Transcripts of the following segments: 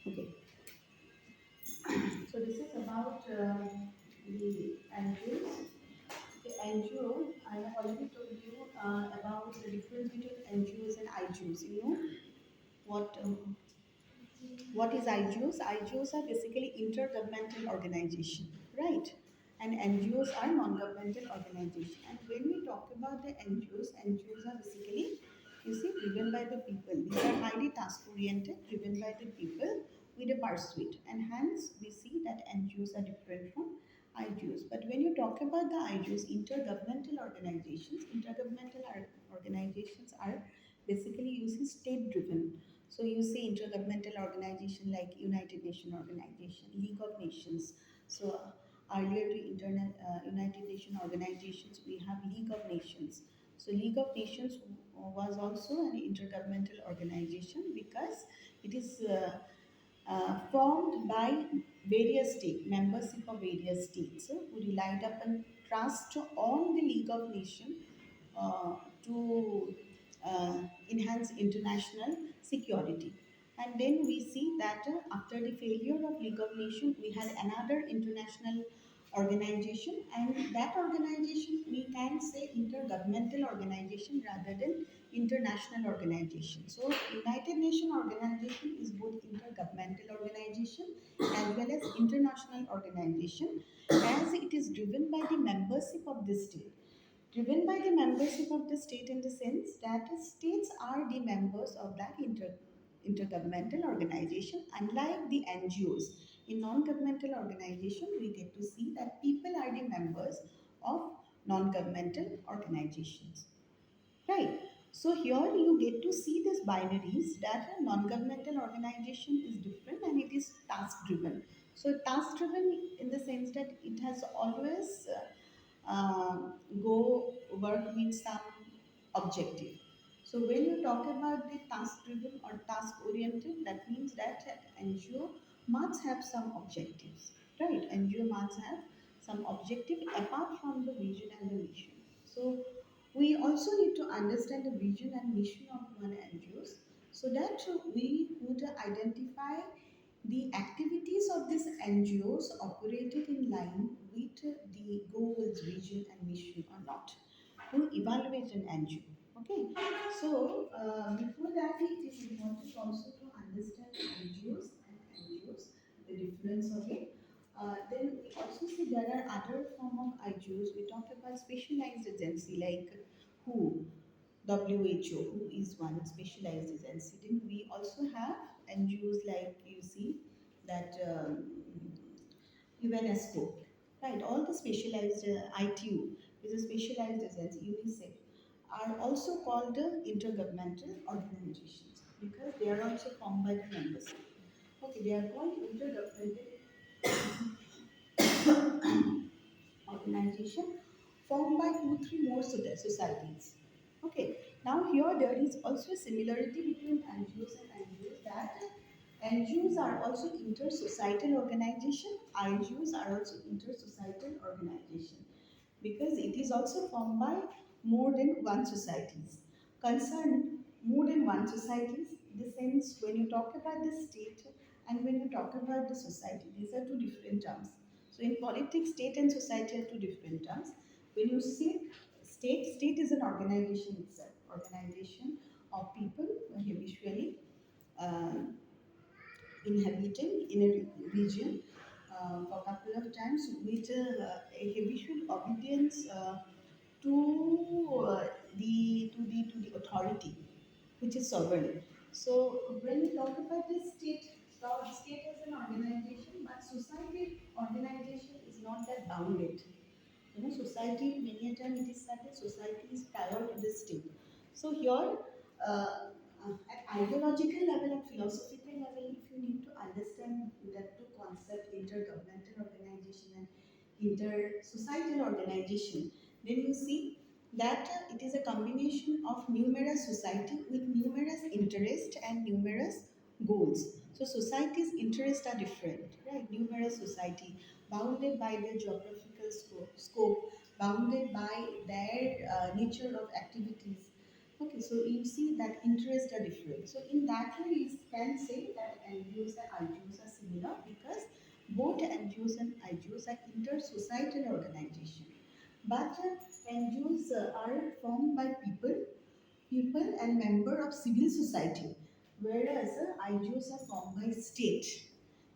Okay, so this is about the NGOs. The NGO, I have already told you about the difference between NGOs and IGOs. You know what? What is IGOs? IGOs are basically intergovernmental organization, right? And NGOs are non-governmental organization. And when we talk about the NGOs, NGOs are basically, you see, driven by the people. These are highly task-oriented, driven by the people with a pursuit. And hence, we see that NGOs are different from IGOs. But when you talk about the IGOs, organizations are basically using state-driven. So you see intergovernmental organization like United Nations organization, League of Nations. So earlier to United Nations organizations, we have League of Nations. So League of Nations was also an intergovernmental organization because it is formed by various states, membership of various states who relied upon trust on the League of Nations to enhance international security. And then we see that after the failure of League of Nations, we had another international organization, and that organization we can say intergovernmental organization rather than international organization. So United Nations organization is both intergovernmental organization as well as international organization, as it is driven by the membership of the state. Driven by the membership of the state in the sense that states are the members of that intergovernmental organization, unlike the NGOs. In non-governmental organization, we get to see that people are the members of non-governmental organizations. Right. So here you get to see these binaries that a non-governmental organization is different and it is task driven. So task driven in the sense that it has always go work with some objective. So when you talk about the task driven or task oriented, that means that NGO must have some objectives, right? NGO must have some objective apart from the vision and the mission. So we also need to understand the vision and mission of one NGOs so that we would identify the activities of these NGOs operated in line with the goals, vision, and mission or not to evaluate an NGO. Okay, so before that, it is important also to understand NGOs and NGOs, the difference of it. Then we also see there are other form of IGOs. We talk about specialized agency like WHO, WHO, who is one specialized agency. Then we also have NGOs like you see that UNESCO, right? All the specialized ITU is a specialized agency, UNICEF, are also called intergovernmental organizations because they are also formed by the members. Okay, they are called intergovernmental organization formed by two, three more societies. Okay, now here there is also a similarity between NGOs and NGOs that NGOs are also inter-societal organization, IGOs are also inter-societal organization because it is also formed by more than one societies. Concern more than one societies, the sense when you talk about the state and when you talk about the society, these are two different terms. So in politics, state and society are two different terms. When you see state is an organization itself, organization of people habitually uh, inhabiting in a region for a couple of times with a habitual obedience to the authority, which is sovereign. So when we talk about the state, state as an organization, but society organization is not that bounded. You know, society many a time it is said that society is prior to the state. So here, at ideological level and philosophical level, if you need to understand that two concept, intergovernmental organization and inter-societal organization, then you see that it is a combination of numerous society with numerous interests and numerous goals. So society's interests are different, right? Numerous society bounded by their geographical scope bounded by their nature of activities. Okay, so you see that interests are different. So in that way, we can say that NGOs and IGOs are similar because both NGOs and IGOs are inter-societal organization. But NGOs are formed by people and member of civil society, whereas IGOs are formed by state.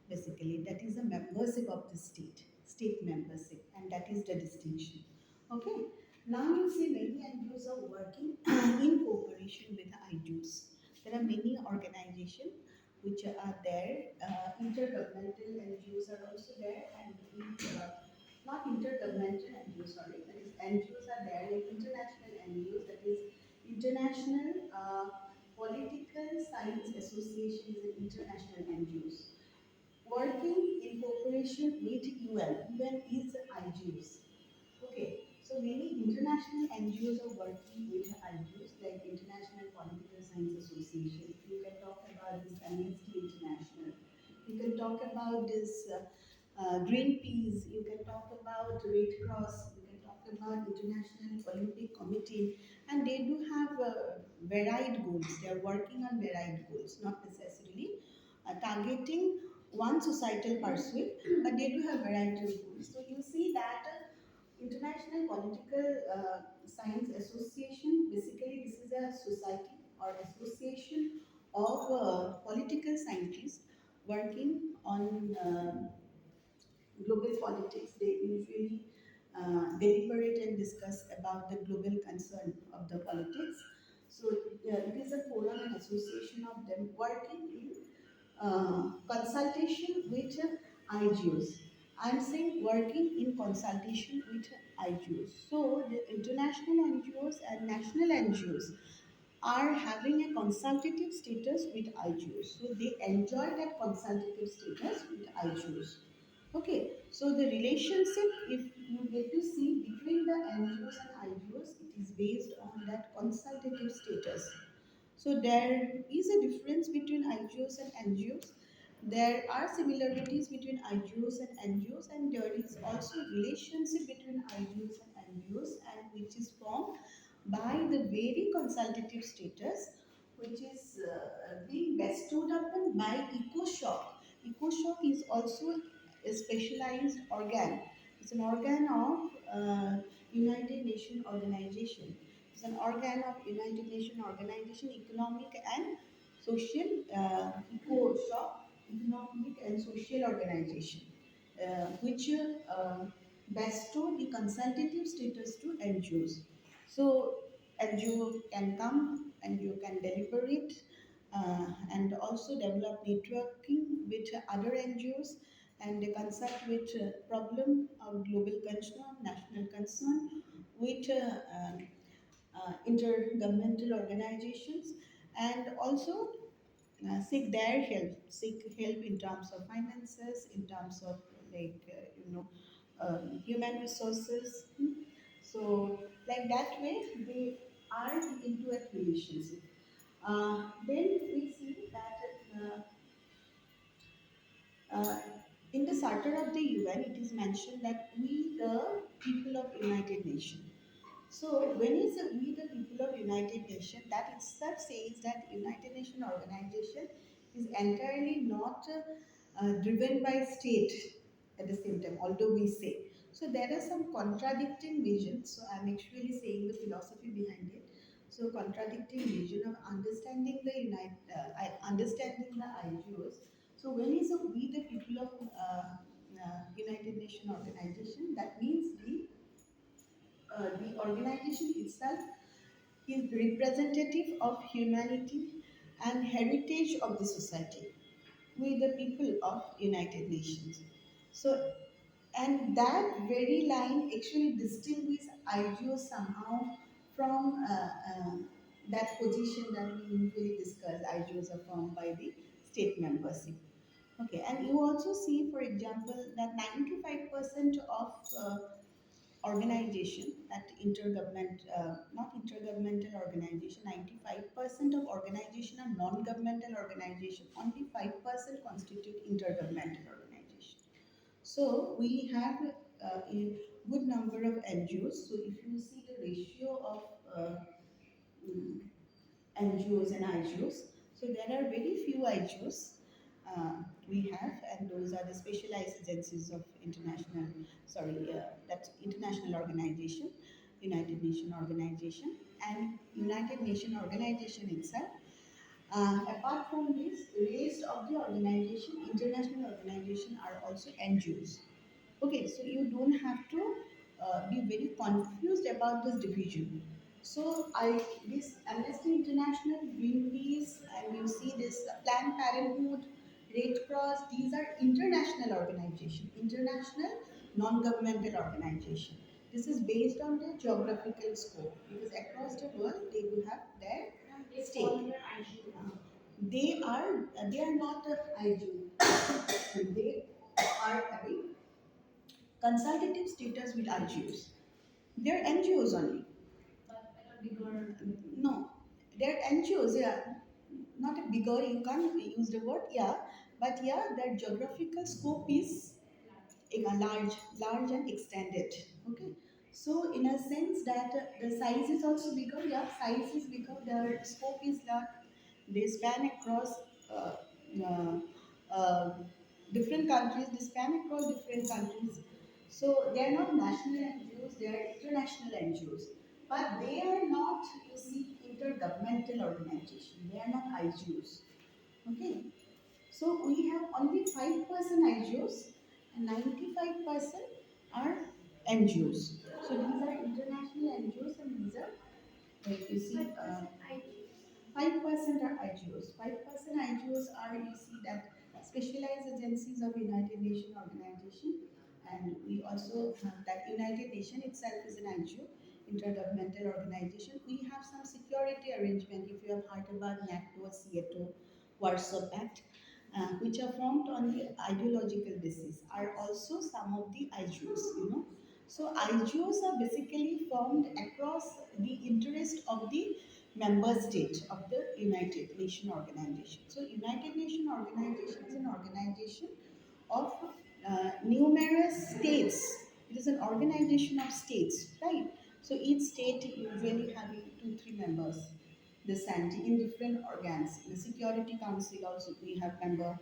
Basically, that is a membership of the state membership, and that is the distinction. Okay. Now you see many NGOs are working in cooperation with IGOs. There are many organizations which are there. Intergovernmental NGOs are also there, and not intergovernmental NGOs, sorry, that is NGOs are there, like international NGOs, that is International Political Science Associations and international NGOs working in cooperation with UN. UN is IGOs. Okay, so many international NGOs are working with IGOs like International Political Science Association. You can talk about this Amnesty International. You can talk about this Greenpeace. You can talk about Red Cross. You can talk about International Olympic Committee, and they do have varied goals. They are working on varied goals, not necessarily targeting one societal pursuit, but they do have variety of goals. So you see that International Political Science Association, basically this is a society or association of political scientists working on global politics. They usually deliberate and discuss about the global concern of the politics. So it is a forum and association of them working in consultation with IGOs. I'm saying working in consultation with IGOs. So the international NGOs and national NGOs are having a consultative status with IGOs. So they enjoy that consultative status with IGOs. Okay, so the relationship, if you get to see between the NGOs and IGOs, it is based on that consultative status. So there is a difference between IGOs and NGOs. There are similarities between IGOs and NGOs, and there is also relationship between IGOs and NGOs, and which is formed by the very consultative status, which is being bestowed upon by EcoShock. EcoShock is also a specialized organ. It's an organ of United Nations Organization. It's an organ of United Nations Organization, Economic and Social EcoShock, Economic and Social Organization, which bestow the consultative status to NGOs. So NGO can come, NGO can deliberate, and also develop networking with other NGOs, and they consult with problem of global concern, national concern, with intergovernmental organizations, and also seek help in terms of finances, in terms of like human resources. So like that way they are into a relationship. Then we see that uh, in the Charter of the UN, it is mentioned that we, the people of United Nations. So when you say we the people of United Nations, that itself says that United Nations organization is entirely not driven by state at the same time, although we say. So there are some contradicting visions. So I'm actually saying the philosophy behind it. So contradicting vision of understanding the understanding the IGOs. So when you say we the people of United Nations organization, that means the organization itself is representative of humanity and heritage of the society with the people of United Nations. So, and that very line actually distinguishes IGO somehow from that position that we usually discuss. IGOs are formed by the state membership. Okay, and you also see, for example, that 95% of organization, that not intergovernmental organization, 95% of organization are non-governmental organization, only 5% constitute intergovernmental organization. So we have a good number of NGOs. So if you see the ratio of NGOs and IGOs. So there are very few IGOs we have, and those are the specialized agencies of that's international organization, United Nation organization, and United Nation organization itself. Apart from this, rest of the organization, international organization are also NGOs. Okay, so you don't have to be very confused about this division. So this Amnesty International, Greenpeace, and you see this Planned Parenthood, Red Cross. These are international organization, international non-governmental organization. This is based on their geographical scope because across the world they will have their stake. They are not a IGO. They are having consultative status with IGOs. They're NGOs only. No, they're NGOs. Yeah, not a bigger. You can't use the word. Yeah, but yeah, their geographical scope is large and extended. Okay, so in a sense that the size is also bigger. Yeah, size is bigger. Their scope is large. They span across uh, uh, uh, different countries. They span across different countries. So they are not national NGOs. They are international NGOs. But they are not, you see, intergovernmental organization. They are not IGOs. Okay. So we have only 5% IGOs and 95% are NGOs. So these are international NGOs and these are, like you see, 5% are IGOs. 5% IGOs are, you see, that specialized agencies of United Nations organization, and we also have that United Nations itself is an IGO, intergovernmental organization. We have some security arrangement. If you have heard about NATO, CETO, Warsaw Pact, which are formed on the ideological basis, are also some of the IGOs. So IGOs are basically formed across the interest of the member state of the United Nations organization. So United Nations organization is an organization of numerous states. It is an organization of states, right? So each state usually having two, three members. The Santi in different organs. In the Security Council also we have member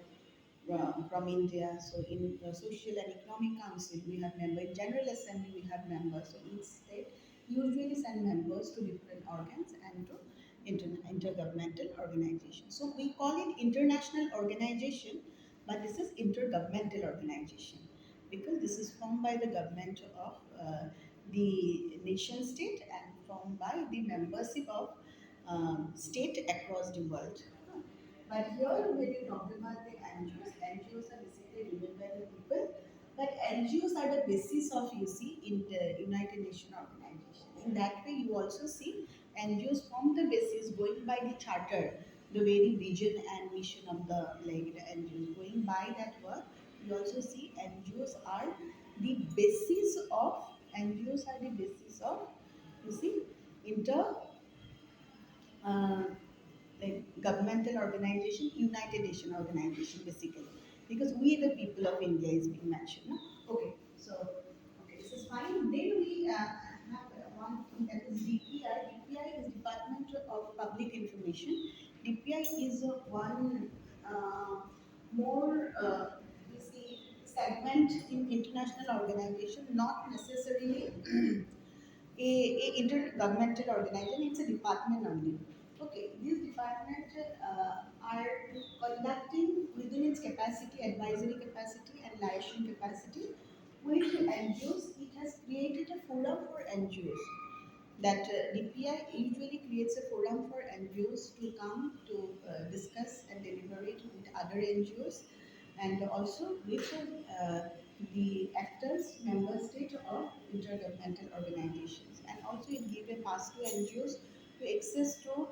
from India. So in the Social and Economic Council, we have members. In General Assembly, we have members. So each state usually send members to different organs and to intergovernmental organizations. So we call it international organization, but this is intergovernmental organization because this is formed by the government of the nation state and formed by the membership of state across the world. But here, when you talk about the NGOs, NGOs are basically driven by the people. But NGOs are the basis of, you see, in the United Nations organization. In that way, you also see NGOs form the basis going by the charter, the very vision and mission of the NGOs. Going by that work, you also see NGOs are the basis of NGOs are the basis of, you see, inter uh, like governmental organization, United Nation organization basically. Because we the people of India is being mentioned. No? Okay, so this is fine. Then we have one thing that is DPI. DPI is Department of Public Information. DPI is one more you see segment in international organization, not necessarily a intergovernmental organization, it's a department only. Okay, this department are conducting within its capacity, advisory capacity and liaison capacity with NGOs. It has created a forum for NGOs that DPI usually creates a forum for NGOs to come to discuss and deliberate with other NGOs and also with the actors, member state of intergovernmental organizations. And also it gives a pass to NGOs to access to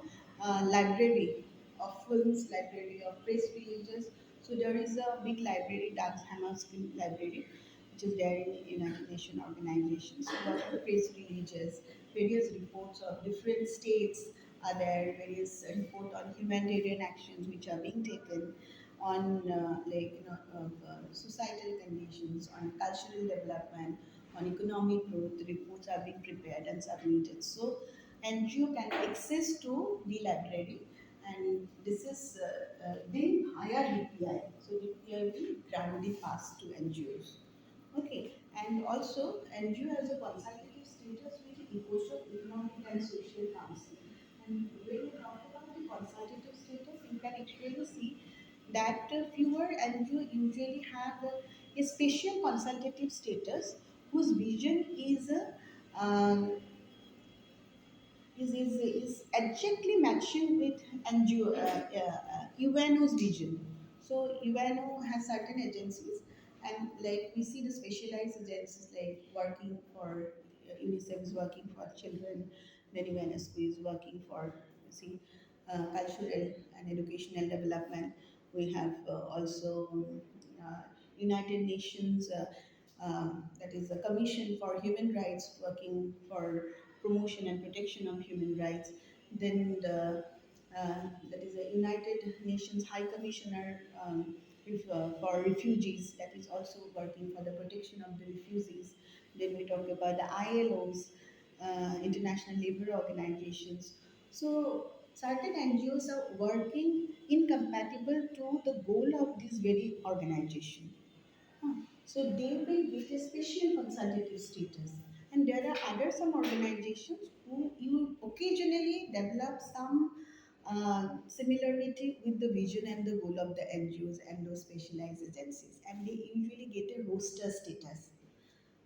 library of films, library of press releases. So there is a big library, Doug Hammarskjöld Library, which is there in United Nations organizations. So lot of press releases, various reports of different states are there, various report on humanitarian actions which are being taken on societal conditions, on cultural development, on economic growth. The reports are being prepared and submitted. So NGO can access to the library, and this is then via DPI. So DPI will grant the pass to NGOs. Okay, and also NGO has a consultative status with the ECOSOC Economic and Social Council. And when you talk about the consultative status, you can actually see that fewer NGO usually have a special consultative status whose vision is exactly matching with NGO, UNO's vision. So UNO has certain agencies, and like we see the specialized agencies like working for UNICEF is working for children, then UNESCO is working for see cultural and educational development. We have also United Nations. That is a Commission for Human Rights working for promotion and protection of human rights. Then that is the United Nations High Commissioner for refugees that is also working for the protection of the refugees. Then we talk about the ILOs, International Labour Organizations. So certain NGOs are working incompatible to the goal of this very organization. Huh. So they will get a special consultative status. And there are other some organizations who you occasionally develop some similarity with the vision and the goal of the NGOs and those specialized agencies. And they usually get a roster status.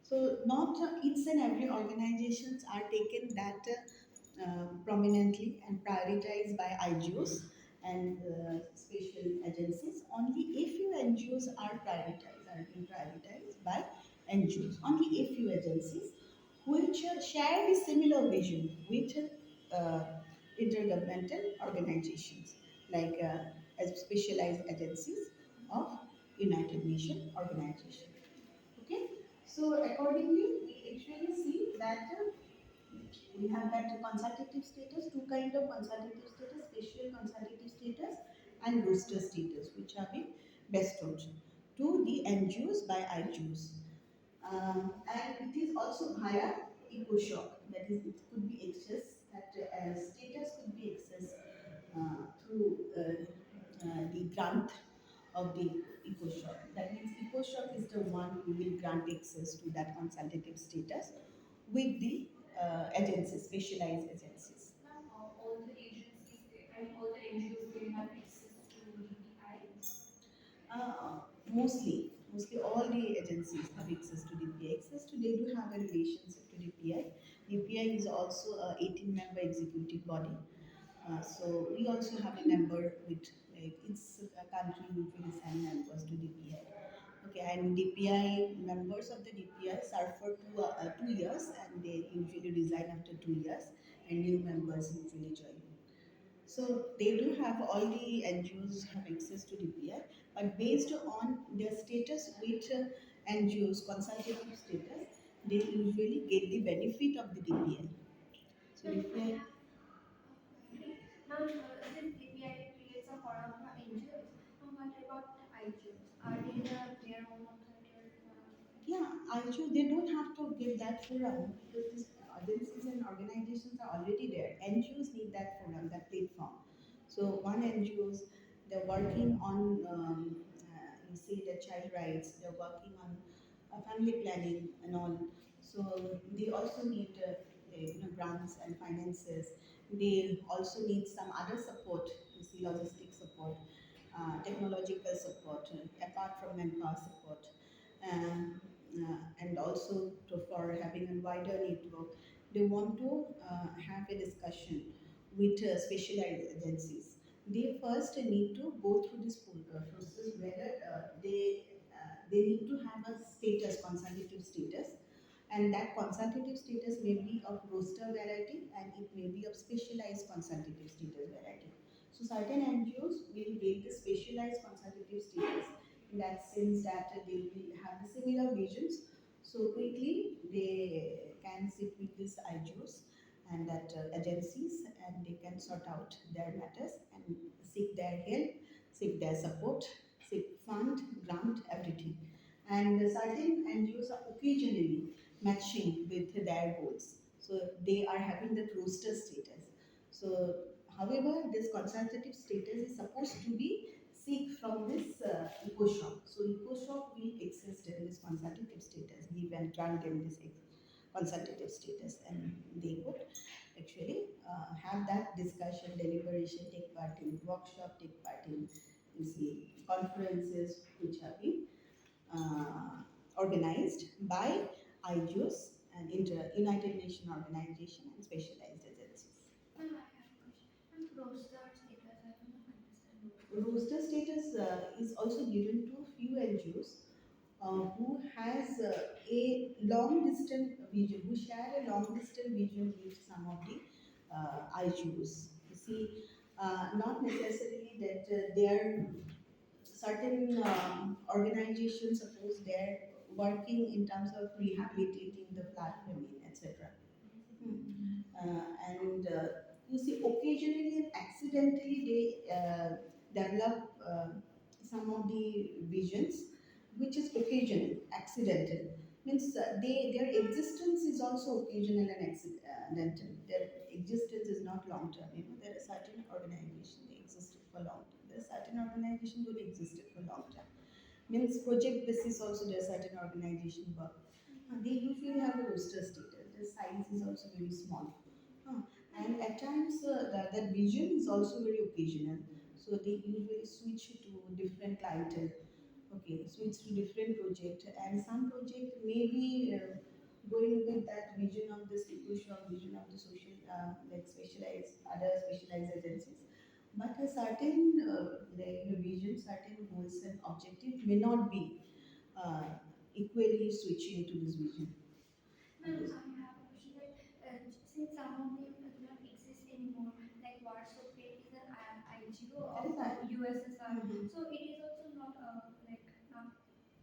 So not each and every organizations are taken that prominently and prioritized by IGOs and special agencies. Only a few NGOs are being prioritized by NGOs. Only a few agencies which share the similar vision with uh, intergovernmental organizations like as specialized agencies of United Nations organization. Okay, so accordingly, we actually see that we have that consultative status, two kind of consultative status, special consultative status and roster status, which have been bestowed to the NGOs by IGOs. And it is also via EcoShock, that is, it could be accessed, that status could be accessed through the grant of the EcoShock. That means EcoShock is the one who will grant access to that consultative status with the agencies, specialized agencies. Ma'am, all the agencies, I mean, all the NGOs, they have access to DPI. Mostly all the agencies have access to DPI. Access to they do have a relationship to DPI. DPI is also a 18-member executive body. So we also have a member with its country usually send members to DPI. Okay, and DPI members of the DPI serve for 2 years, and they usually resign after 2 years, and new members usually join. So they do have all the NGOs have access to DPI, but based on their status with NGOs, consultative status, they usually get the benefit of the DPI. So Ma'am, I DPI, have okay. Ma'am, this DPI creates a forum for NGOs. What about IGOs? Are they their own authority or yeah, IGO, they don't have to give that forum because these agencies and organizations are already there. NGOs need that forum, that platform. So one NGOs, they're working on, you see the child rights, they're working on family planning and all. So they also need grants and finances. They also need some other support, you see logistic support, technological support, apart from manpower support. And also for having a wider network, they want to have a discussion with specialized agencies. They first need to go through this process whether they need to have a status, consultative status, and that consultative status may be of roster variety and it may be of specialized consultative status variety. So certain NGOs will get the specialized consultative status in that sense that they will have the similar visions. So quickly they can sit with these IGOs and that agencies, and they can sort out their matters and seek their help, seek their support, seek fund, grant, everything. And certain NGOs are occasionally matching with their goals. So they are having the roster status. So, however, this consultative status is supposed to be seek from this eco-shop. So eco-shop will exist in this consultative status, give and grant them this consultative status, and they could actually have that discussion, deliberation, take part in workshop, take part in you see conferences which have been organized by IGOs and United Nations Organization and specialized agencies. Ma'am, I have a question. Ma'am, roster status, I do not understand roster Roster status. status is also given to few NGOs who has a long distance vision, who share a long distance vision with some of the IGOs. You see, not necessarily that they are certain organizations, suppose they're working in terms of rehabilitating the flood women, etc. And you see, occasionally and accidentally they develop some of the visions, which is occasional, accidental. Means their existence is also occasional and accidental. Their existence is not long term. You know, there are certain organizations they existed for long term. There are certain organizations who existed for long term. Means project basis also there are certain organization work. They usually have a roster status. Their size is also very small. Uh, and at times that vision is also very occasional. So they usually switch to different clientele. Okay, switch to different project, and some project may be going with that vision of the situation, vision of the social like specialized other specialized agencies. But a certain like vision, certain goals and objectives may not be equally switching to this vision. Ma'am, I have a question that since some of them do not exist anymore, like Warsaw Pet is an IGO That is of that. USSR, Mhm. so it is also not like not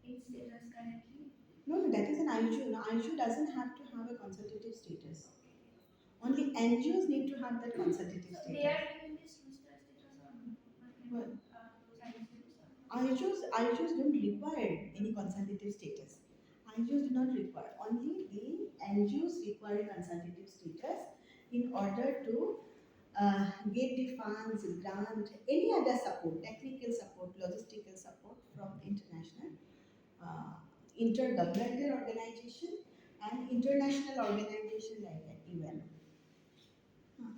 in status currently. No, no, that is an IGO. No, IGO doesn't have to have a consultative status. Okay. Only NGOs need to have that consultative So they status. are given this rooster status or not? Well, Those IGOs or not? IGOs don't require any consultative status. IGOs do not require. Only the NGOs require a consultative status in order to get the funds, grant, any other support, technical support, logistical support from international, uh, intergovernmental organization and international organization like UN.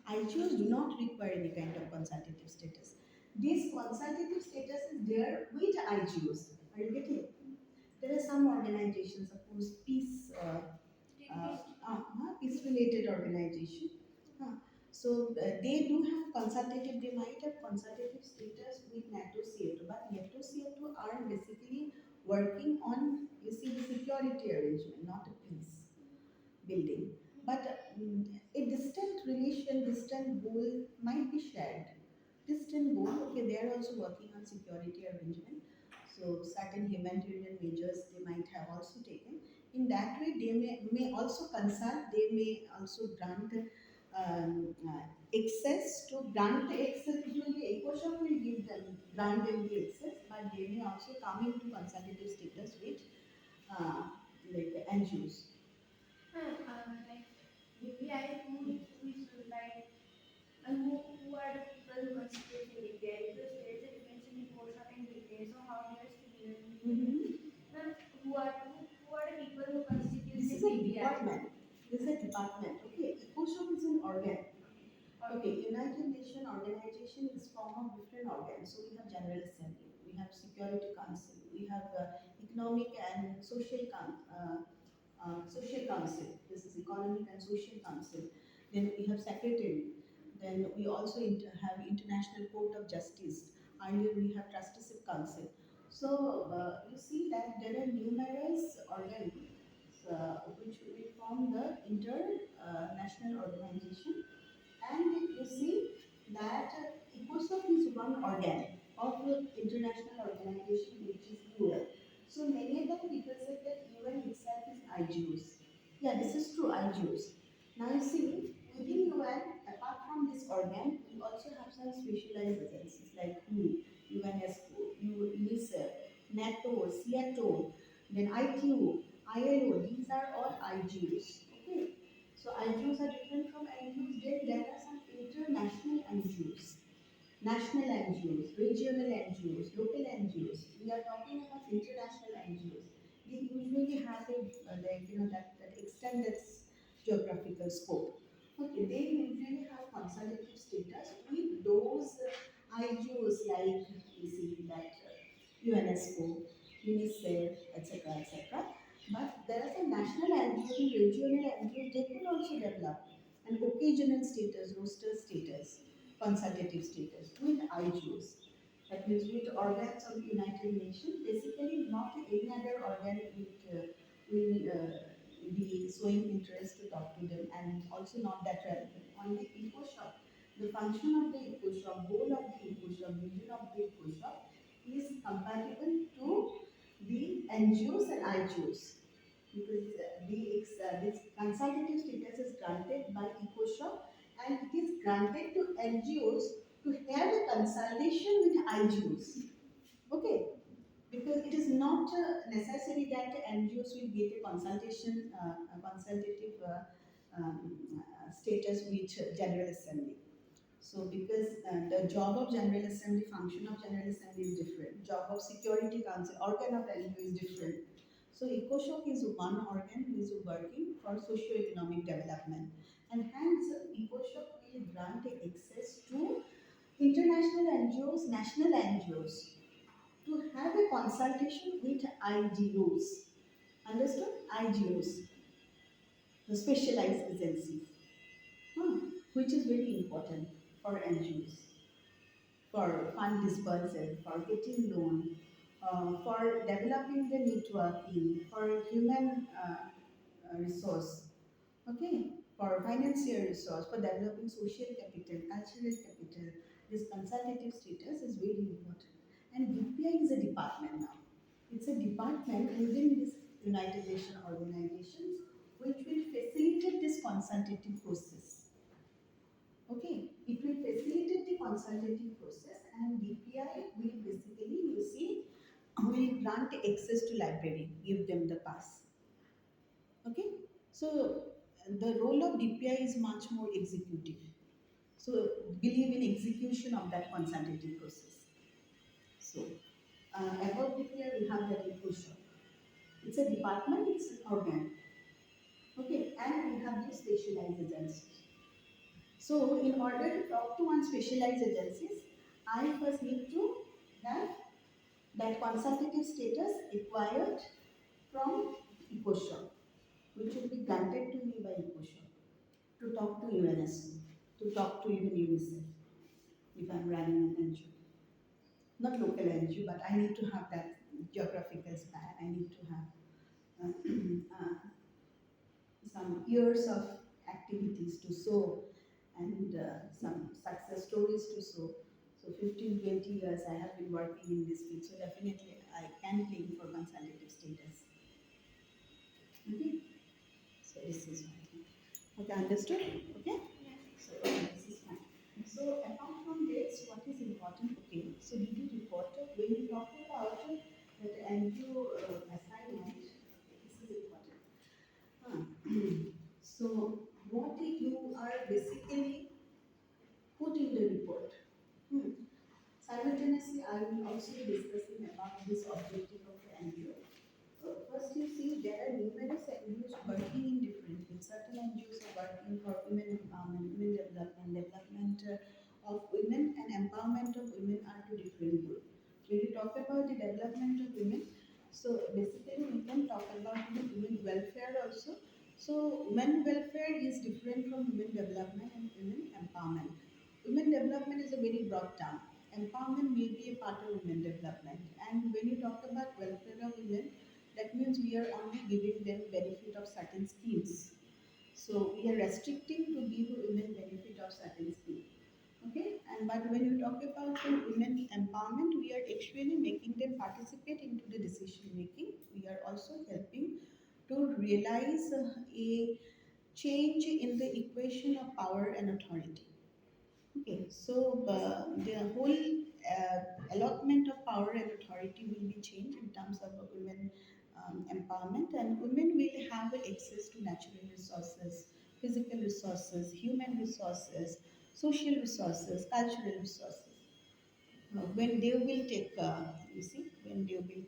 IGOs do not require any kind of consultative status. This consultative status is there with IGOs. Are you getting it? There are some organizations, suppose peace, peace related organization. So they do have consultative, they might have consultative status with NATO CA2, but NATO CA2 are basically working on, you see, the security arrangement, not a peace building. But a distant relation, distant goal might be shared. Distant goal, okay, they are also working on security arrangement. So certain humanitarian measures they might have also taken. In that way, they may also consult, they may also grant access to grant the access. It will be EcoShop will give them grant them the access, but they may also come into consultative status with like NGOs. Like DPI, who is like who are the people who constitute in DPI? Because there is a difference in co-shop and DPI. So how they are similar in DPI? Mhm. Ma'am, who are the people who constitutes This is in a DPI? department. This is a department. Okay, EcoShop is an organ. Okay. Okay, United Nations organization is form of different organs. So we have General Assembly, we have Security Council, we have Economic and Social Council. This is Economic and Social Council. Then we have Secretary. Then we also have International Court of Justice. Earlier we have Trusteeship Council. So you see that there are numerous organs which will form the international organization, and you see that ECOSOC is one organ of the international organization which is UN. So many of the people say that UN itself is IGOs. Yeah, this is true, IGOs. Now you see, within UN, apart from this organ, we also have some specialized agencies like WHO, UNESCO, UNICEF, NATO, SEATO, then ITU, ILO. These are all IGOs. Okay. So IGOs are different from NGOs. Then there are some international NGOs, national NGOs, regional NGOs, local NGOs. We are talking about international NGOs. They usually have a like that extended geographical scope. Okay, they usually have consultative status with those IGOs like you see that UNESCO, UNICEF, etc., etc. But there are some national NGOs and regional NGOs. They could also develop an occasional status, roster status, consultative status with IGOs. That means with organs of the United Nations, basically not any other organ will be showing interest to talk to them, and also not that relevant. Only EcoShop, the function of the EcoShop, goal of the EcoShop, vision of the EcoShop is compatible to the NGOs and IGOs because this consultative status is granted by EcoShop and it is granted to NGOs to have a consultation with IGOs. Okay, because it is not necessary that NGOs will get a consultation, a consultative status with General Assembly. So because the job of General Assembly, function of General Assembly is different. Job of Security Council, organ of NGO is different. So EcoShock is one organ who is working for socio-economic development. And hence EcoShock will grant access to international NGOs, national NGOs to have a consultation with IGOs. Understood? IGOs, the specialized agencies, huh, which is very important for NGOs, for fund dispersal, for getting loan, for developing the networking, for human resource, okay, for financial resource, for developing social capital, cultural capital. This consultative status is very important. And DPI is a department now. It's a department within this United Nations organizations which will facilitate this consultative process. Okay, it will facilitate the consultative process and DPI will basically, you see, will grant access to library, give them the pass. Okay, so the role of DPI is much more executive. So believe in execution of that consultative process. So above DPI we have the inclusion. It's a department, it's an organ. Okay, and we have the specialized agencies. So in order to talk to one specialized agencies, I first need to have that consultative status acquired from EcoShop, which will be granted to me by EcoShop to talk to UNESCO, to talk to even UNICEF if I'm running an NGO. Not local NGO, but I need to have that geographical span. I need to have some years of activities to show and some success stories to show. So 15, 20 years I have been working in this field, so definitely I can claim for consultative status. Okay, so this is my thing. Okay, understood? Okay, Yes. so this is fine. So apart from this, what is important? Okay, so did you report when you talk about that NGO assignment? This is important. So what you are basically put in the report. Hmm. Simultaneously, I will also be discussing about this objective of the NGO. First, you see there are numerous NGOs working in different fields. Certain NGOs are working for women empowerment, women development, development of women, and empowerment of women are two different groups. When you talk about the development of women, so basically we can talk about the women welfare also. So women welfare is different from women development and women empowerment. Women development is a very broad term. Empowerment may be a part of women development. And when you talk about welfare of women, that means we are only giving them benefit of certain schemes. So we are restricting to give women benefit of certain schemes. Okay, and but when you talk about women empowerment, we are actually making them participate into the decision making. We are also helping to realize a change in the equation of power and authority. Okay, so the whole allotment of power and authority will be changed in terms of women empowerment, and women will have access to natural resources, physical resources, human resources, social resources, cultural resources. When they will take, you see, when they will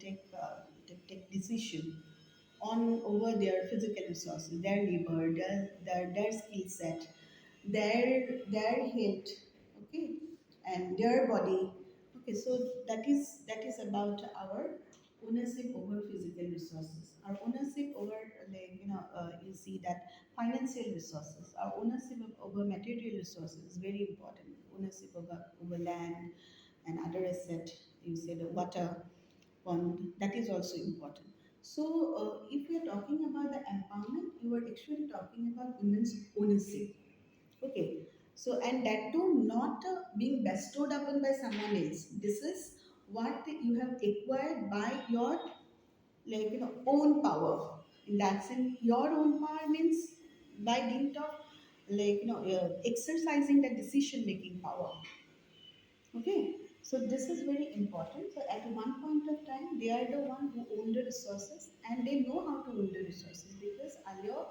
take decision on over their physical resources, their labor, their skill set, their health, okay, and their body. Okay, so that is about our ownership over physical resources, our ownership over, like, you see that financial resources, our ownership over material resources is very important. Ownership over land and other asset, you say the water, pond, that is also important. So, if we are talking about the empowerment, you are actually talking about women's ownership. Okay, so and that too not being bestowed upon by someone else. This is what you have acquired by your, like, own power. In that sense, your own power means by dint of, like, exercising the decision making power. Okay, so this is very important. So at one point of time, they are the one who own the resources and they know how to own the resources, because earlier,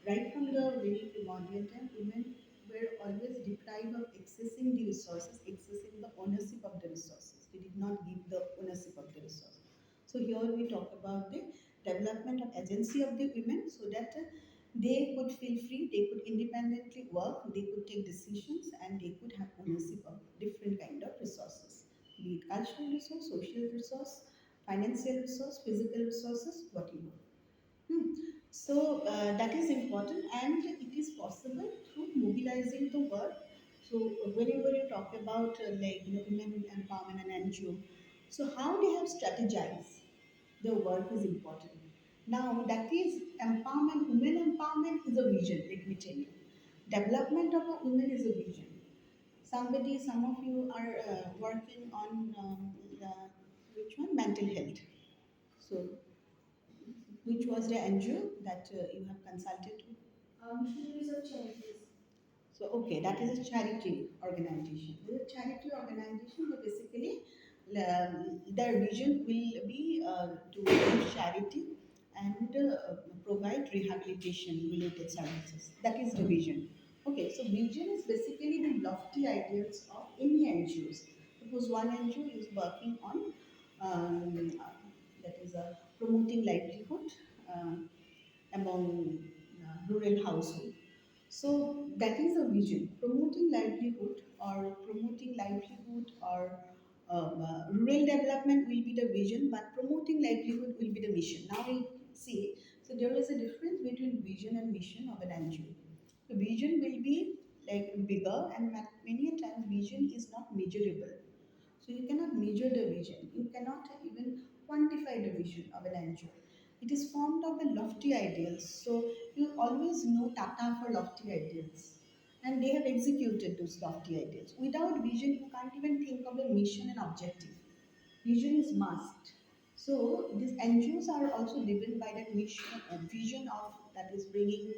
right from the very primordial time, women were always deprived of accessing the resources, accessing the ownership of the resources. They did not give the ownership of the resource. So here we talk about the development of agency of the women, so that they could feel free, they could independently work, they could take decisions, and they could have ownership of different kind of resources, be it cultural resource, social resource, financial resource, physical resources, whatever. Hmm. So that is important, and it is possible through mobilizing the work. So whenever you talk about, like, women empowerment and NGO, so how they have strategized the work is important. Now that is empowerment. Women empowerment is a vision. Let me tell you, development of a woman is a vision. Some of you are working on, which one? Mental health. So which was the NGO that you have consulted with? Missionaries of charities. So, okay, that is a charity organization. The charity organization, they basically, their vision will be to do charity and provide rehabilitation related services. That is the vision. Okay, so vision is basically the lofty ideals of any NGOs. Suppose one NGO is working on, that is promoting livelihood uh, among rural households. So that is a vision. Promoting livelihood or rural development will be the vision, but promoting livelihood will be the mission. Now we see, so there is a difference between vision and mission of an NGO. The vision will be like bigger, and many a time vision is not measurable. So you cannot measure the vision. You cannot even quantify the vision of an NGO. It is formed of a lofty ideals. So you always know Tata for lofty ideals. And they have executed those lofty ideals. Without vision, you can't even think of a mission and objective. Vision is must. So these NGOs are also driven by that mission, vision of that is bringing,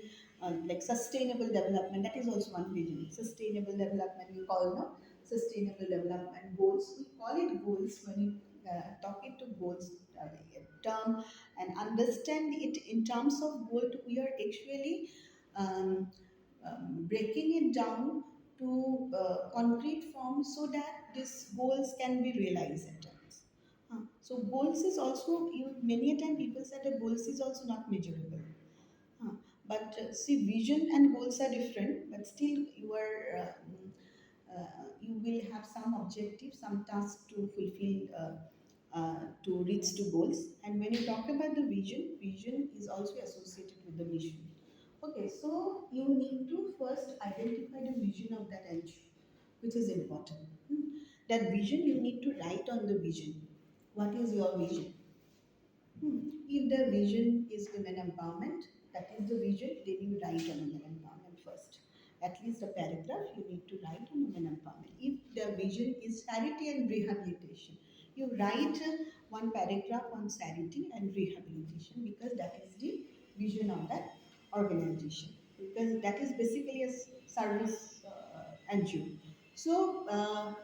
like sustainable development. That is also one vision. Sustainable development we call, no, sustainable development goals. We call it goals when you talk it to goals term and understand it in terms of goal. We are actually um, breaking it down to concrete form so that these goals can be realized at times. So goals is also, you many a time people say that goals is also not measurable. Huh. But see, vision and goals are different, but still you will have some objectives, some tasks to fulfill, to reach to goals. And when you talk about the vision, vision is also associated with the mission. Okay, so you need to first identify the vision of that NGO, which is important. That vision, you need to write on the vision. What is your vision? If the vision is women empowerment, that is the vision, then you write on women empowerment first. At least a paragraph you need to write on women empowerment. If the vision is charity and rehabilitation, you write one paragraph on charity and rehabilitation, because that is the vision of that organization. Because that is basically a service NGO. So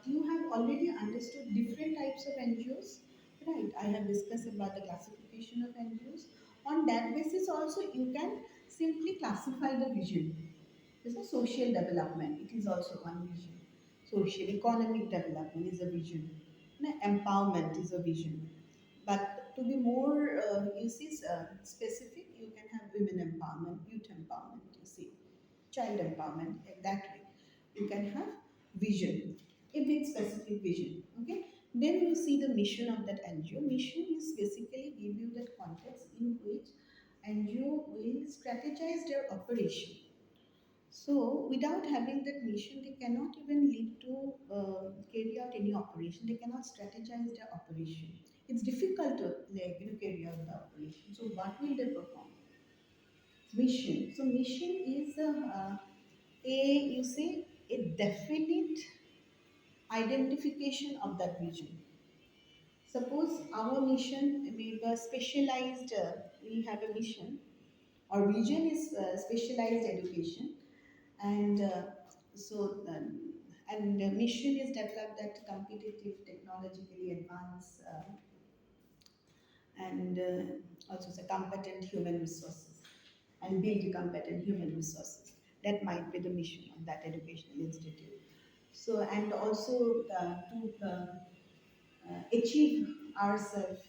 you have already understood different types of NGOs. Right, I have discussed about the classification of NGOs. On that basis, also you can simply classify the vision. There's a social development. It is also one vision. Social economic development is a vision. Empowerment is a vision. But to be more, specific, you can have women empowerment, youth empowerment. You see, child empowerment. In that way, you can have vision, a big specific vision. Okay. Then you see the mission of that NGO. Mission is basically give you that context in which NGO will strategize their operation. So, without having that mission, they cannot even lead to carry out any operation. They cannot strategize their operation. It's difficult to carry out the operation. So, what will they perform? Mission. So, mission is a definite identification of that vision. Suppose our mission, we were specialized. We have a mission. Our vision is specialized education, and and the mission is develop that competitive, technologically advanced, and also the competent human resources, and build competent human resources. That might be the mission of that educational institute. So, and also to achieve ourselves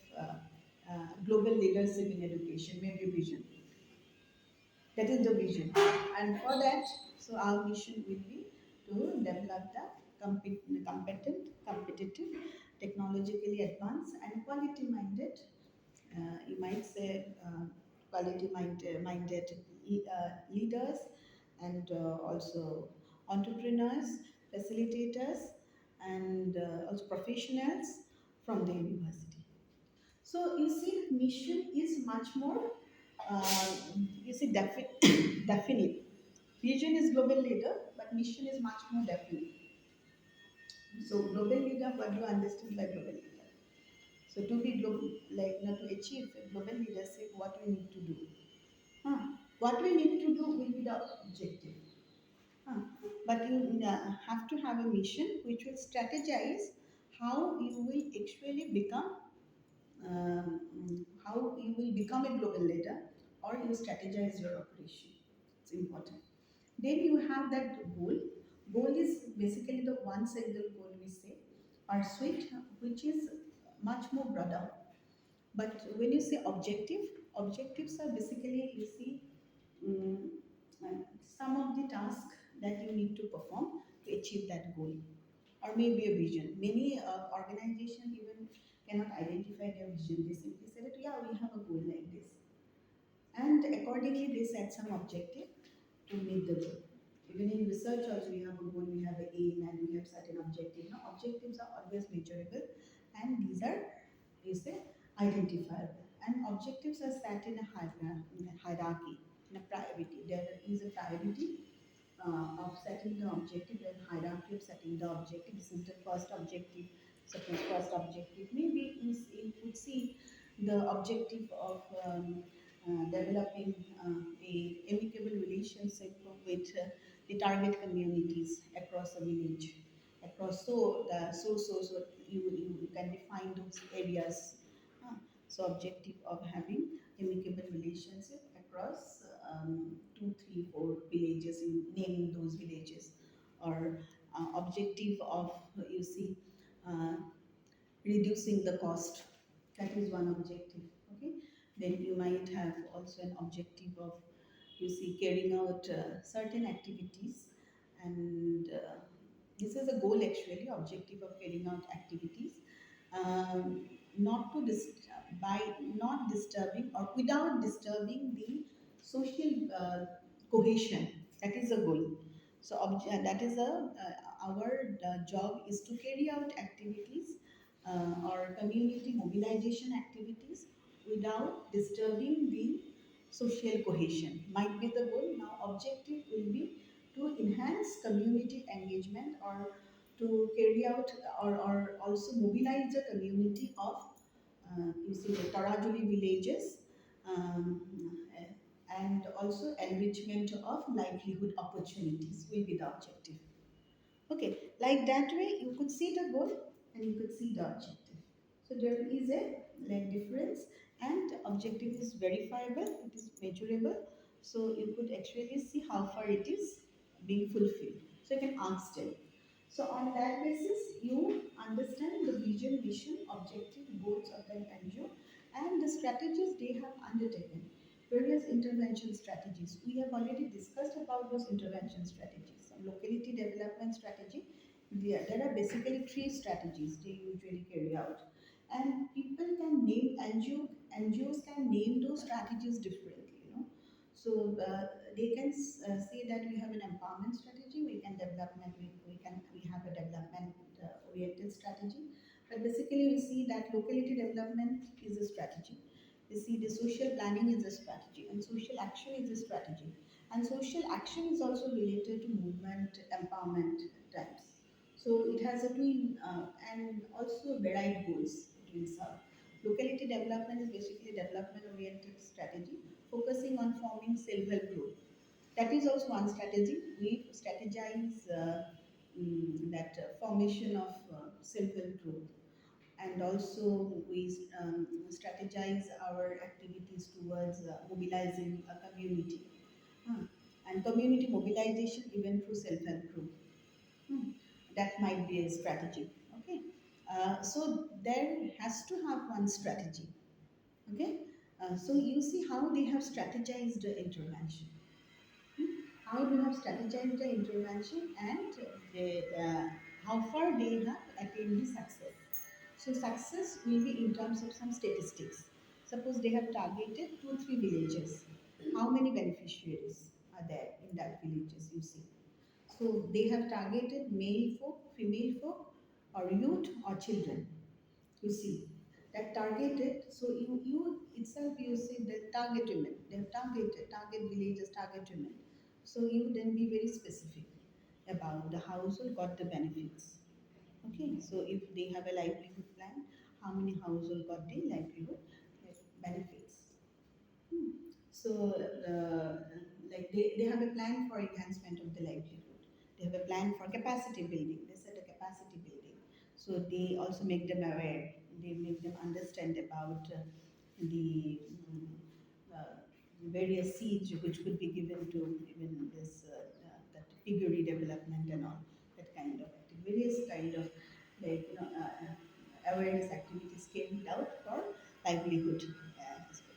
global leadership in education, maybe vision. That is the vision. And for that, so our mission will be to develop the competent, competitive, technologically advanced, and quality minded, you might say, minded leaders, and also entrepreneurs, facilitators, and also professionals from the university. So you see, mission is much more, uh, definite. Vision is global leader, but mission is much more definite. So global leader, what do you understand by global leader? So to be global, to achieve global leadership, what we need to do? Huh? What we need to do will be the objective. Huh? But you have to have a mission which will strategize how you will actually become how you will become a global leader, or you strategize your operation. It's important. Then you have that goal. Goal is basically the one single goal we say, or suite, which is much more broader. But when you say objective, objectives are basically, you see, um, some of the tasks that you need to perform to achieve that goal, or maybe a vision. Many organizations even cannot identify their vision. They simply say that, yeah, we have a goal like this. And accordingly, they set some objective to meet the goal. Even in research also, we have a goal, we have an aim, and we have certain objective. Now, objectives are always measurable, and these are, you say, identifiable. And objectives are set in a hierarchy, in a priority. There is a priority of setting the objective, then hierarchy of setting the objective. This is the first objective. Suppose first objective, maybe you could see the objective of developing a amicable relationship with the target communities across a village, across so you can define those areas. uh, so objective of having amicable relationship across 2, 3, 4 villages, in naming those villages, or objective of, you see, uh, reducing the cost. That is one objective. Okay. Then you might have also an objective of, you see, carrying out certain activities, and this is a goal actually, objective of carrying out activities, um, not to by not disturbing or without disturbing the social cohesion. That is a goal. So that is our job is to carry out activities or community mobilization activities without disturbing the social cohesion, might be the goal. Now objective will be to enhance community engagement, or to carry out, or also mobilize the community of, you see, the Tarajuli villages, um, and also enrichment of livelihood opportunities will be the objective. Okay, like that way you could see the goal and you could see the objective. So there is a difference, and objective is verifiable, it is measurable. So you could actually see how far it is, being fulfilled. So you can ask them. So on that basis, you understand the vision, mission, objective, goals of the NGO and the strategies they have undertaken. Various intervention strategies. We have already discussed about those intervention strategies. Some locality development strategy. There are basically three strategies they usually carry out. And people can name NGOs can name those strategies differently, you know. So they can say that we have an empowerment strategy, we have a development oriented strategy. But basically, we see that locality development is a strategy. We see the social planning is a strategy, and social action is a strategy. And social action is also related to movement, empowerment types. So it has a twin and also varied goals it will serve. Locality development is basically development oriented strategy focusing on forming self-help group. That is also one strategy. We strategize that formation of self-help group, and also we strategize our activities towards mobilizing a community. Hmm. And community mobilization even through self-help group. Hmm. That might be a strategy. Okay. So there has to have one strategy. Okay. So you see how they have strategized the intervention. How they have strategized the intervention and how far they have attained the success. So success will be in terms of some statistics. Suppose they have targeted 2 3 villages. How many beneficiaries are there in that villages? You see. So they have targeted male folk, female folk, or youth or children. You see that targeted. So you itself you see the target women. They have target villages, target women. So you then be very specific about the household got the benefits. Okay, so if they have a livelihood plan, how many household got the livelihood benefits? Hmm. So, they have a plan for enhancement of the livelihood. They have a plan for capacity building. They set a capacity building. So they also make them aware. They make them understand about the various seeds which could be given to even this that piggery development and all that kind of various kind of awareness activities carried out for livelihood.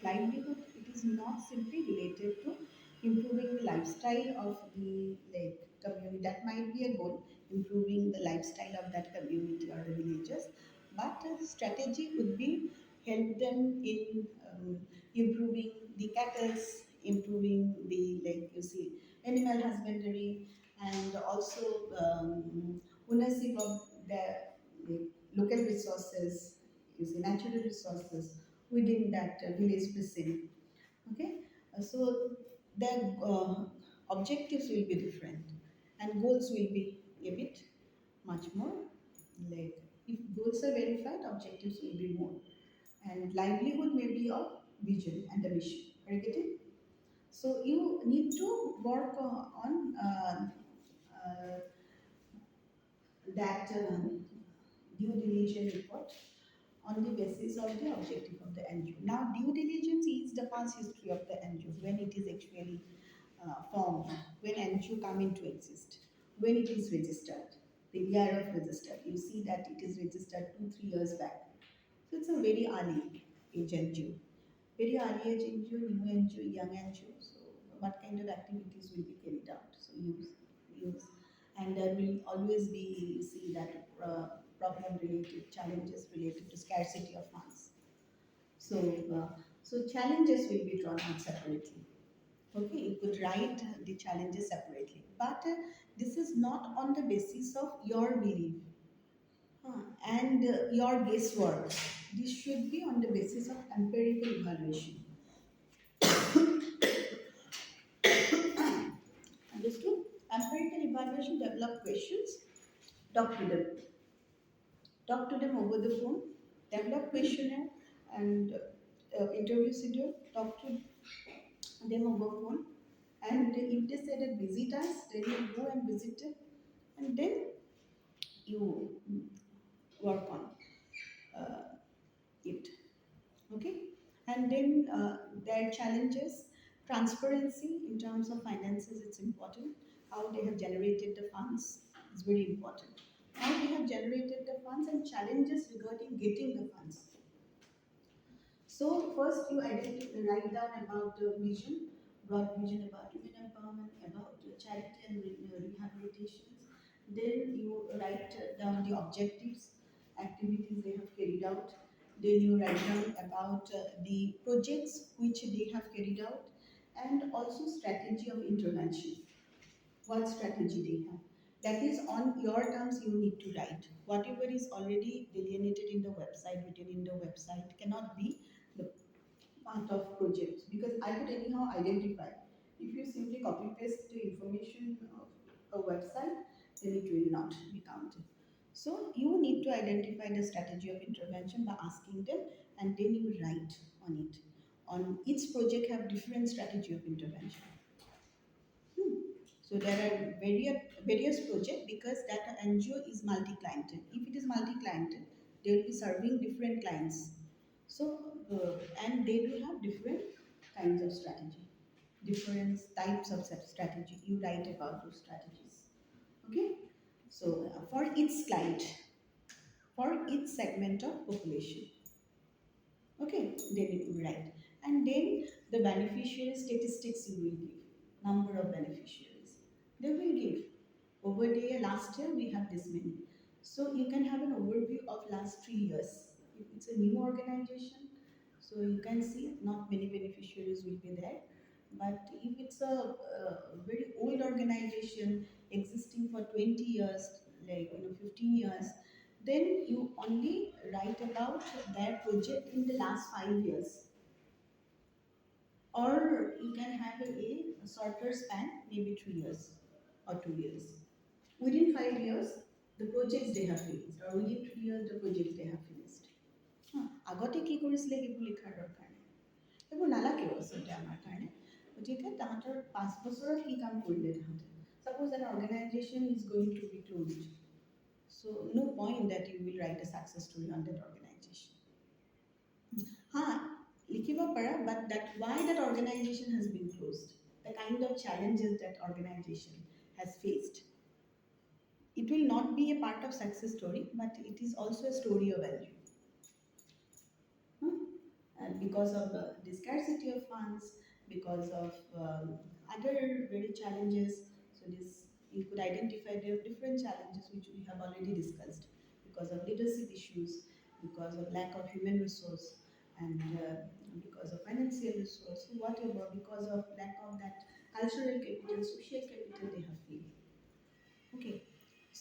Livelihood, it is not simply related to improving the lifestyle of the community. That might be a goal, improving the lifestyle of that community or the villagers. But a strategy would be help them in improving the cattle, improving the you see animal husbandry, and also ownership of the local resources, you see natural resources within that village precinct. Okay, so their objectives will be different, and goals will be a bit much more. Like if goals are verified, objectives will be more, and livelihood may be a vision and a mission. Are you getting? So you need to work on that due diligence report on the basis of the objective of the NGO. Now, due diligence is the past history of the NGO, when it is actually formed, when NGO come into exist, when it is registered, the year of register. You see that it is registered 2 3 years back. So it's a very early age NGO. Very early age NGO, new NGO, young NGO. So what kind of activities will be carried out? So use, and there will always be see that problem related challenges related to scarcity of funds. So so challenges will be drawn out separately. Okay, you could write the challenges separately, but this is not on the basis of your belief and your guesswork. This should be on the basis of empirical evaluation. Understood? Empirical evaluation, develop questions, talk to them. Talk to them over the phone, develop questionnaire and interview schedule, talk to them over phone. And if they said that visit us, then you go and visit them. And then you work on uh, it. Okay, and then their challenges, transparency in terms of finances, it's important. how they have generated the funds is very important. How they have generated the funds and challenges regarding getting the funds. So first you write down about the vision, broad vision about women empowerment, about charity and rehabilitations. Then you write down the objectives, activities they have carried out. Then you write down about the projects which they have carried out, and also strategy of intervention. What strategy they have. That is on your terms you need to write. Whatever is already delineated in the website, written in the website, cannot be the part of projects, because I could anyhow identify. If you simply copy paste the information of a website, then it will not be counted. So you need to identify the strategy of intervention by asking them, and then you write on it. On each project have different strategy of intervention. Hmm. So there are various projects, because that NGO is multi-cliented. If it is multi-cliented, they will be serving different clients. So and they will have different kinds of strategy, different types of strategy. You write about those strategies. Okay. So for each client, for each segment of population. Okay, then you will write. And then the beneficiary statistics you will give. Number of beneficiaries. They will give. Over the last year we have this many. So you can have an overview of last 3 years. If it's a new organization, so you can see not many beneficiaries will be there. But if it's a very old organization existing for 20 years, like 15 years, then you only write about their project in the last 5 years. Or you can have a shorter span, maybe 3 years or 2 years. Within 5 years, the projects they have finished, or within 3 years, the projects they have finished. আগতে কি কৰিছিলে সেইবোৰ লিখাৰ দৰকাৰ নাই, সেইবোৰ নালাগেও আচলতে আমাৰ কাৰণে। গতিকে তাহাঁতৰ 5 বছৰত কি কাম কৰিলে তাহাঁতে, suppose an organization is going to be closed, so no point that you will write a success story on that organization. হা, লিখিব পাৰা, but that why that organization has been closed, the kind of challenges that organization has faced. It will not be a part of success story, but it is also a story of value. Hmm? And because of the scarcity of funds, because of other very challenges, so this you could identify the different challenges which we have already discussed, because of leadership issues, because of lack of human resource, and because of financial resource, whatever, because of lack of that cultural capital, social capital they have failed. Okay,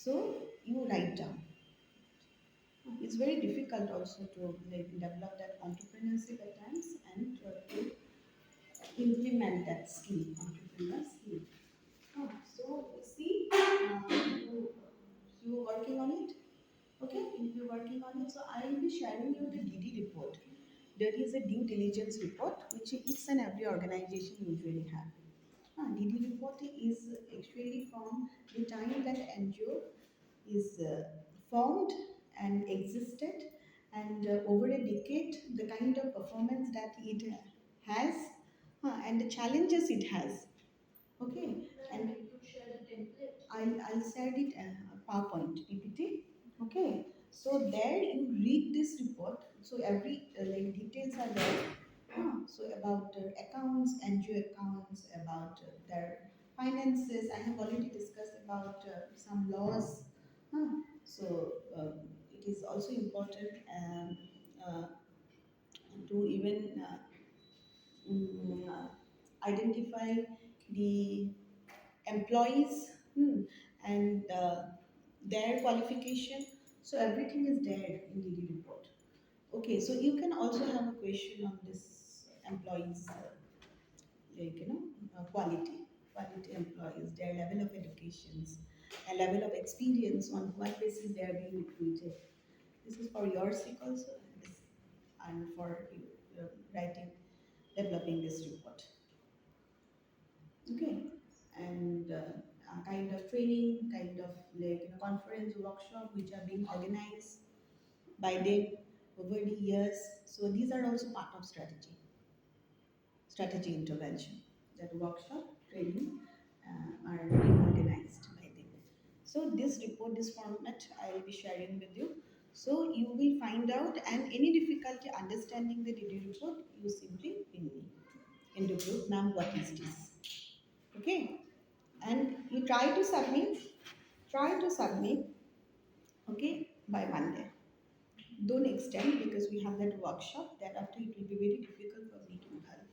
so you write down. It's very difficult also to like develop that entrepreneurship at times, and to implement that skill, entrepreneur skill. So see, you working on it. Okay, if you're working on it, so I will be sharing you the DD report. There is a due diligence report which each and every organization usually have. DD report is actually from the time that NGO is formed and existed, and over a decade the kind of performance that it has, and the challenges it has. Okay, and you share the template. I'll share it PowerPoint PPT. Okay, so there you read this report. So every like details are there. So about their accounts, NGO accounts, about their finances. I have already discussed about some laws. So it is also important uh, to even identify the employees, and their qualification. So everything is there in DD report. Okay, so you can also have a question on this employees, like quality employees, their level of educations, a level of experience, on what basis they are being recruited. This is for your sake also, and for writing, developing this report. Okay, and kind of training, kind of like conference, workshop, which are being organized by them over the years. So these are also part of strategy intervention. That workshop, training, are being organized by them. So this report, this format, I will be sharing with you. So you will find out, and any difficulty understanding the DD report, you simply ping me in the group. Ma'am, what is this? Okay, and you try to submit, okay, by Monday. Don't extend because we have that workshop. That after it will be very difficult for me to help